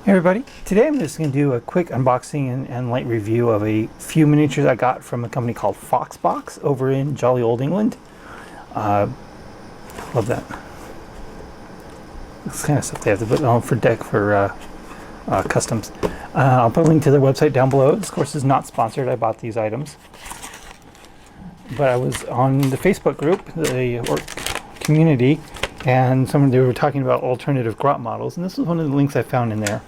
Hey everybody, today I'm just going to do a quick unboxing and light review of a few miniatures I got from a company called Foxbox over in jolly old England. Love that. This kind of stuff they have to put on for deck for customs. I'll put a link to their website down below. This, of course, is not sponsored. I bought these items. But I was on the Facebook group, the orc community, and they were talking about alternative grot models, and this was one of the links I found in there.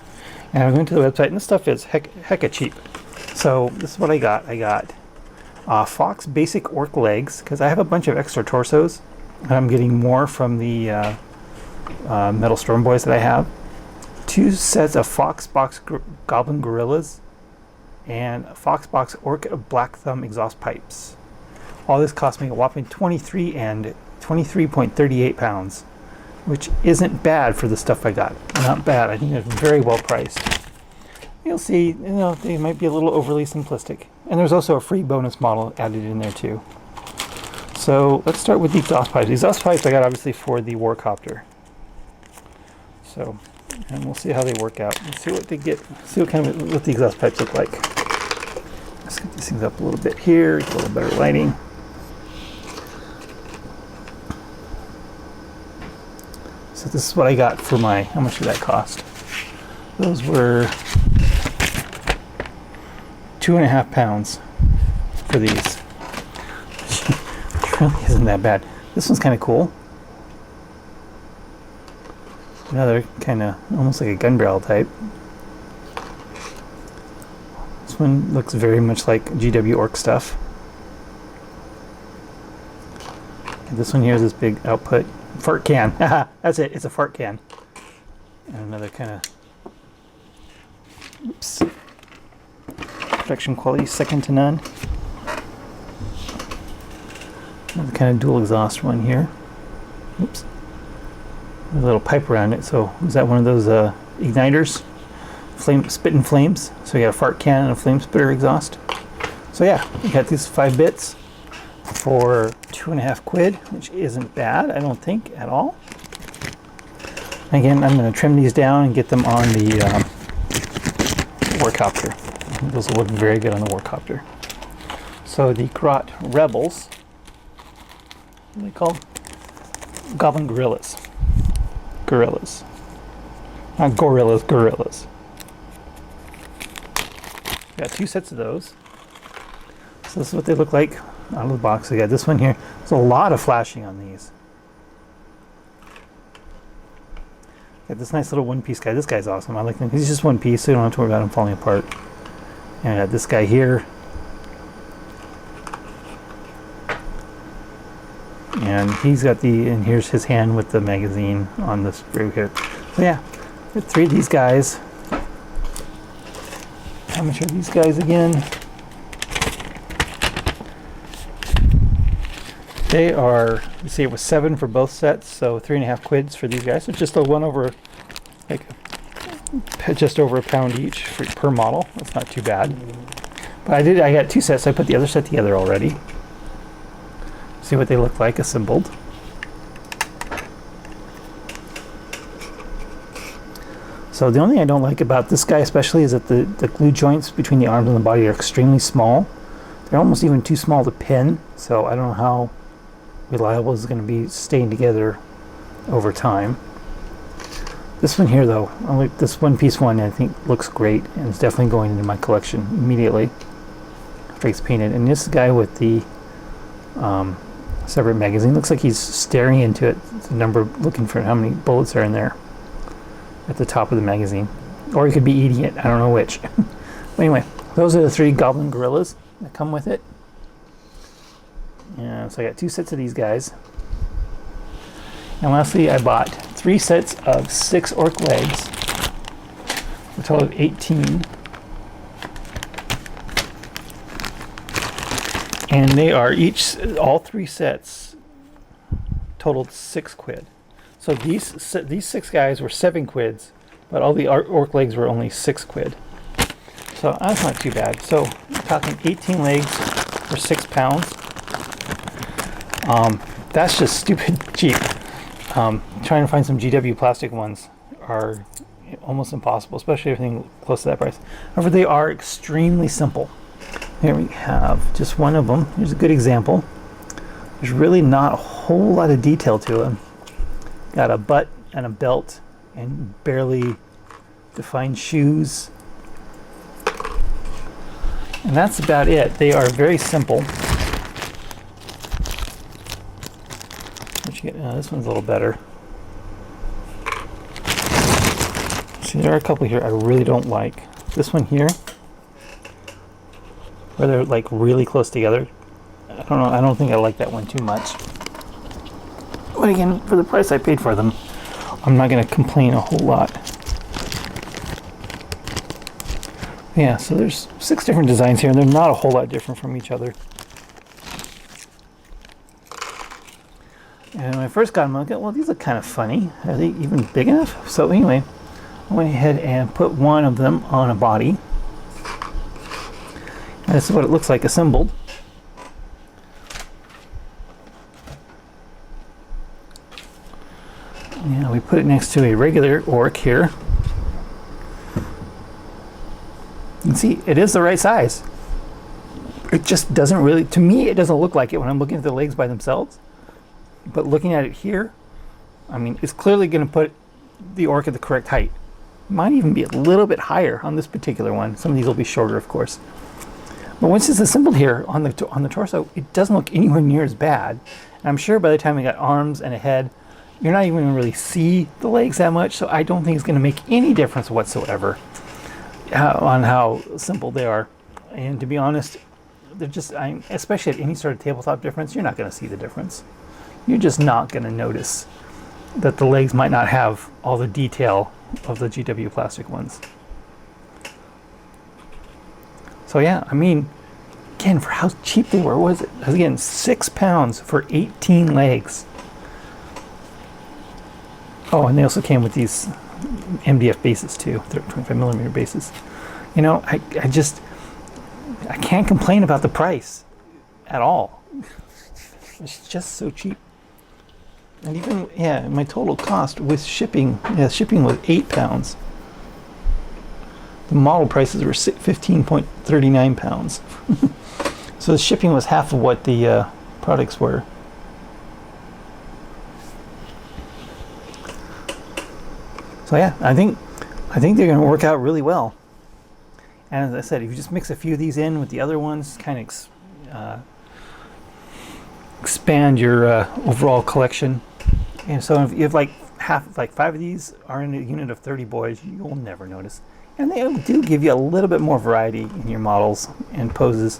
And I went to the website, and this stuff is hecka cheap. So this is what I got. I got Fox basic orc legs, because I have a bunch of extra torsos, and I'm getting more from the metal storm boys that I have. 2 sets of Foxbox Goblin Guerillas, and Foxbox Orc Black Thumb exhaust pipes. All this cost me a whopping 23.38 pounds, which isn't bad for the stuff I got. Not bad. I think it's very well priced. You'll see, they might be a little overly simplistic. And there's also a free bonus model added in there too. So let's start with the exhaust pipes. The exhaust pipes I got obviously for the Warcopter. So, and we'll see how they work out. Let's see what they get. See what the exhaust pipes look like. Let's get these things up a little bit here. Get a little better lighting. So this is what I got for my, how much did that cost? Those were 2.5 pounds for these. Which really isn't that bad. This one's kind of cool. Another kind of, almost like a gun barrel type. This one looks very much like GW Orc stuff. And this one here is this big output. Fart can. That's it. It's a fart can. And another kind of, oops, production quality second to none. Another kind of dual exhaust one here. Oops. With a little pipe around it. So is that one of those igniters? Spitting flames. So you got a fart can and a flame spitter exhaust. So yeah, we got these 5 bits for 2.5 quid, which isn't bad, I don't think, at all. Again, I'm going to trim these down and get them on the Warcopter. Those will look very good on the Warcopter. So the Grot Rebels, what are they called? Goblin Guerillas. Guerillas. Not gorillas, guerillas. Got 2 sets of those. So this is what they look like out of the box. I got this one here. There's a lot of flashing on these. Got this nice little one-piece guy. This guy's awesome. I like him. He's just one piece, so you don't have to worry about him falling apart. And I got this guy here. And he's got and here's his hand with the magazine on the screw here. So yeah, got 3 of these guys. How much are these guys again? They are, you see, it was 7 for both sets, so 3.5 quids for these guys. So just a just over a pound each per model. That's not too bad. But I got 2 sets. So I put the other set together already. See what they look like assembled. So the only thing I don't like about this guy especially is that the glue joints between the arms and the body are extremely small. They're almost even too small to pin, so I don't know how reliable is going to be staying together over time. This one here though, this one-piece one, I think looks great, and it's definitely going into my collection immediately after it's painted. And this guy with the separate magazine looks like he's staring into it. It's a number, looking for how many bullets are in there at the top of the magazine, or he could be eating it. I don't know which. But anyway, those are the 3 Goblin Guerillas that come with it. Yeah, so I got 2 sets of these guys. And lastly, I bought 3 sets of 6 orc legs, a total of 18. And they are all 3 sets totaled 6 quid. So these 6 guys were 7 quids, but all the orc legs were only 6 quid. So that's not too bad. So I'm talking 18 legs for 6 pounds. That's just stupid cheap. Trying to find some GW plastic ones are almost impossible, especially everything close to that price. However, they are extremely simple. Here we have just one of them. Here's a good example. There's really not a whole lot of detail to them. Got a butt and a belt and barely defined shoes. And that's about it. They are very simple. This one's a little better. See, there are a couple here I really don't like. This one here, where they're like really close together. I don't know. I don't think I like that one too much. But again, for the price I paid for them, I'm not going to complain a whole lot. Yeah, so there's 6 different designs here, and they're not a whole lot different from each other. And when I first got them, I thought, well, these look kind of funny. Are they even big enough? So anyway, I went ahead and put one of them on a body. And this is what it looks like assembled. Yeah, we put it next to a regular orc here. You can see it is the right size. It just doesn't really, to me, it doesn't look like it when I'm looking at the legs by themselves. But looking at it here, I mean, it's clearly going to put the orc at the correct height. Might even be a little bit higher on this particular one. Some of these will be shorter, of course. But once it's assembled here on the torso, it doesn't look anywhere near as bad. And I'm sure by the time we got arms and a head, you're not even going to really see the legs that much. So I don't think it's going to make any difference whatsoever on how simple they are. And to be honest, they're just, especially at any sort of tabletop difference, you're not going to see the difference. You're just not going to notice that the legs might not have all the detail of the GW plastic ones. So yeah, I mean, again, for how cheap they were, was it? Again, £6 for 18 legs. Oh, and they also came with these MDF bases too, 25mm bases. You know, I can't complain about the price at all. It's just so cheap. And even, yeah, my total cost with shipping, shipping was £8. The model prices were £15.39. So the shipping was half of what the products were. So yeah, I think they're going to work out really well. And as I said, if you just mix a few of these in with the other ones, kind of expand your overall collection. And so if you have like 5 of these are in a unit of 30 boys, you'll never notice. And they do give you a little bit more variety in your models and poses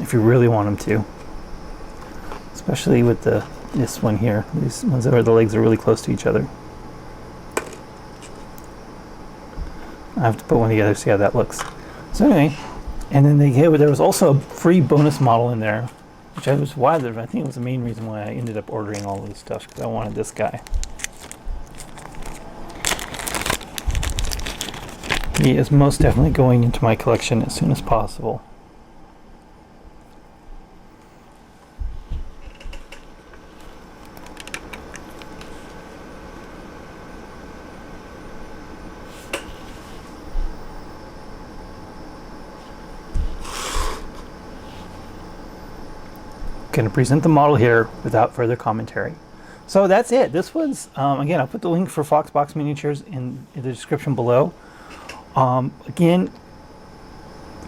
if you really want them to. Especially with this one here, these ones where the legs are really close to each other. I have to put one together to see how that looks. So anyway, and then there was also a free bonus model in there, which I think it was the main reason why I ended up ordering all of this stuff, because I wanted this guy. He is most definitely going into my collection as soon as possible. Going to present the model here without further commentary. So that's it. This was, again, I'll put the link for Foxbox Miniatures in the description below. Again,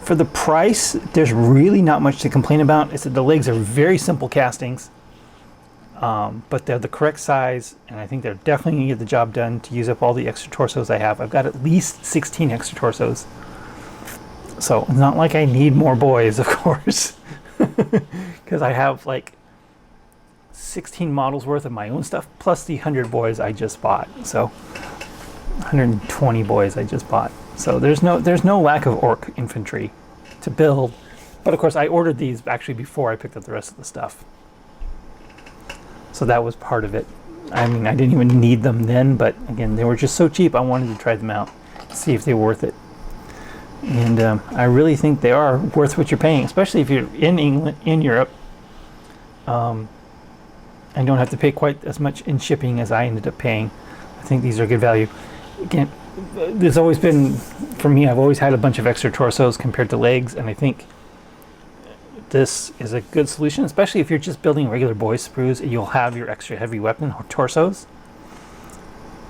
for the price, there's really not much to complain about. It's that the legs are very simple castings, but they're the correct size, and I think they're definitely going to get the job done to use up all the extra torsos I have. I've got at least 16 extra torsos. So it's not like I need more boys, of course. Because I have like 16 models worth of my own stuff plus the 100 boys I just bought. So 120 boys I just bought. So there's no lack of orc infantry to build. But of course I ordered these actually before I picked up the rest of the stuff. So that was part of it. I mean, I didn't even need them then, but again, they were just so cheap I wanted to try them out, see if they were worth it. And I really think they are worth what you're paying, especially if you're in England, in Europe, and don't have to pay quite as much in shipping as I ended up paying. I think these are good value. Again, there's always been, for me, I've always had a bunch of extra torsos compared to legs, and I think this is a good solution, especially if you're just building regular boys sprues. You'll have your extra heavy weapon torsos,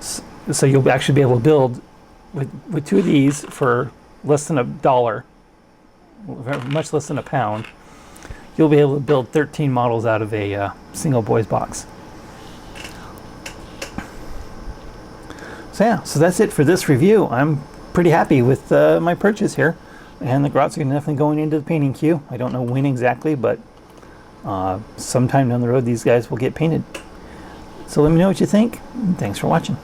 so you'll actually be able to build with 2 of these for less than $1, much less than £1. You'll be able to build 13 models out of a single boys box. So yeah, so that's it for this review. I'm pretty happy with my purchase here. And the grots are definitely going into the painting queue. I don't know when exactly, but sometime down the road these guys will get painted. So let me know what you think. Thanks for watching.